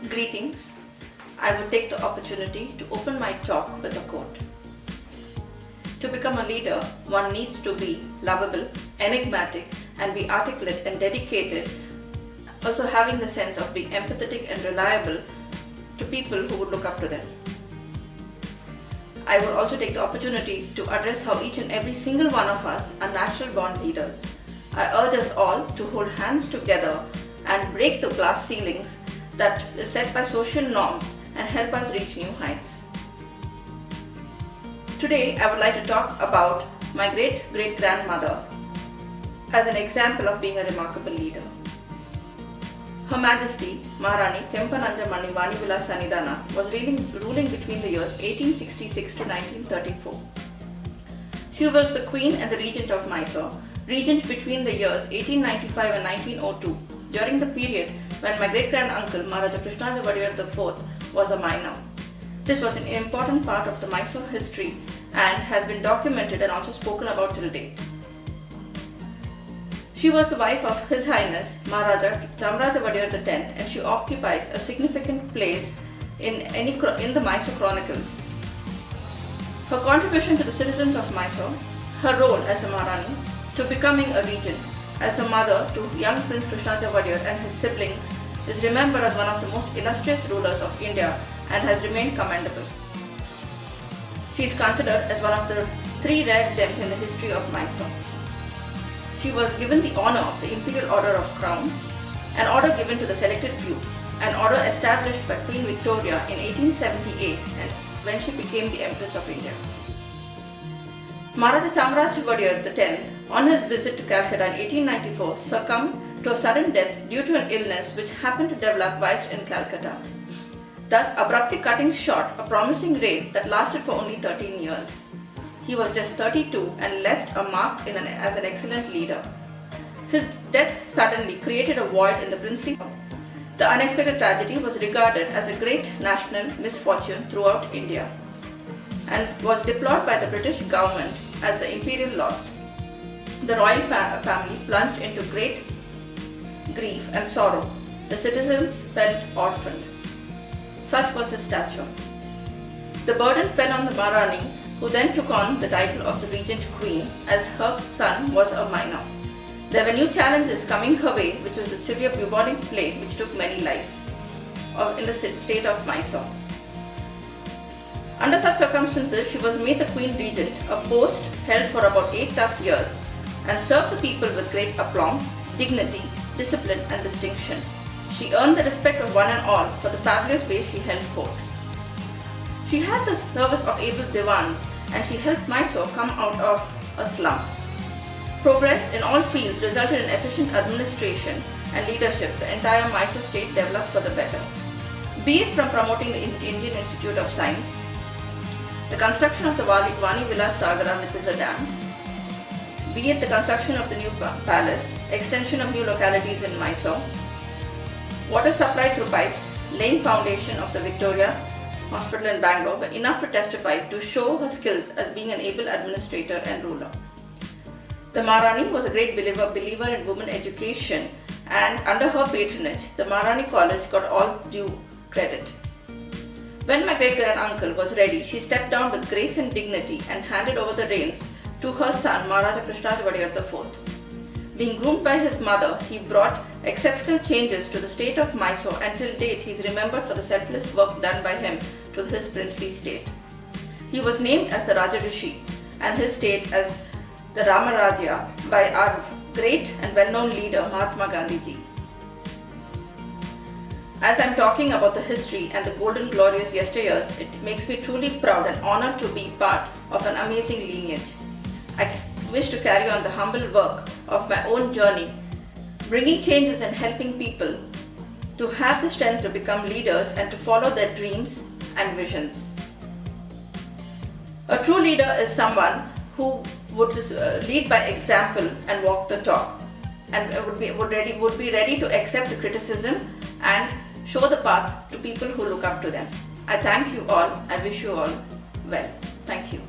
Greetings. I would take the opportunity to open my talk with a quote. To become a leader, one needs to be lovable, enigmatic, and be articulate and dedicated, also having the sense of being empathetic and reliable to people who would look up to them. I would also take the opportunity to address how each and every single one of us are natural born leaders. I urge us all to hold hands together and break the glass ceilings that is set by social norms and help us reach new heights. Today, I would like to talk about my great-great-grandmother as an example of being a remarkable leader. Her Majesty Maharani Kempananja Mani Vanivila Sanidana was ruling between the years 1866 to 1934. She was the Queen and the Regent of Mysore, regent between the years 1895 and 1902, during the period when my great-grand-uncle Maharaja Krishnadevara Vadiyar IV was a minor. This was an important part of the Mysore history and has been documented and also spoken about till date. She was the wife of His Highness Maharaja Chamraja Vadiyar X and she occupies a significant place in the Mysore Chronicles. Her contribution to the citizens of Mysore, her role as the Maharani, to becoming a regent, as a mother to young Prince Krishnadevara Vadiyar and his siblings, is remembered as one of the most illustrious rulers of India and has remained commendable. She is considered as one of the three rare gems in the history of Mysore. She was given the honor of the Imperial Order of Crown, an order given to the selected few, an order established by Queen Victoria in 1878 and when she became the Empress of India. Maharaja Chamraja Vadiyar X, on his visit to Calcutta in 1894, succumbed to a sudden death due to an illness which happened to develop whilst in Calcutta, thus abruptly cutting short a promising reign that lasted for only 13 years. He was just 32 and left a mark as an excellent leader. His death suddenly created a void in the princely. The unexpected tragedy was regarded as a great national misfortune throughout India and was deplored by the British government as the imperial loss. The royal family plunged into great grief and sorrow. The citizens felt orphaned. Such was his stature. The burden fell on the Maharani, who then took on the title of the Regent Queen as her son was a minor. There were new challenges coming her way, which was the severe bubonic plague which took many lives in the state of Mysore. Under such circumstances, she was made the Queen Regent, a post held for about 8 tough years, and served the people with great aplomb, dignity, discipline and distinction. She earned the respect of one and all for the fabulous way she held court. She had the service of able divans and she helped Mysore come out of a slum. Progress in all fields resulted in efficient administration and leadership. The entire Mysore state developed for the better. Be it from promoting the Indian Institute of Science, the construction of the Vani Vilas Sagara, which is a dam, be it the construction of the new palace, extension of new localities in Mysore, water supply through pipes, laying foundation of the Victoria Hospital in Bangalore were enough to testify to show her skills as being an able administrator and ruler. The Maharani was a great believer in women education, and under her patronage, the Maharani College got all due credit. When my great-grand-uncle was ready, she stepped down with grace and dignity and handed over the reins to her son Maharaja Krishnadevara Vadiyar IV. Being groomed by his mother, he brought exceptional changes to the state of Mysore and till date he is remembered for the selfless work done by him to his princely state. He was named as the Raja Rishi and his state as the Ramarajya by our great and well-known leader Mahatma Gandhi ji. As I am talking about the history and the golden glorious yesteryears, it makes me truly proud and honored to be part of an amazing lineage. I wish to carry on the humble work of my own journey, bringing changes and helping people to have the strength to become leaders and to follow their dreams and visions. A true leader is someone who would lead by example and walk the talk, and would be ready to accept the criticism and show the path to people who look up to them. I thank you all. I wish you all well. Thank you.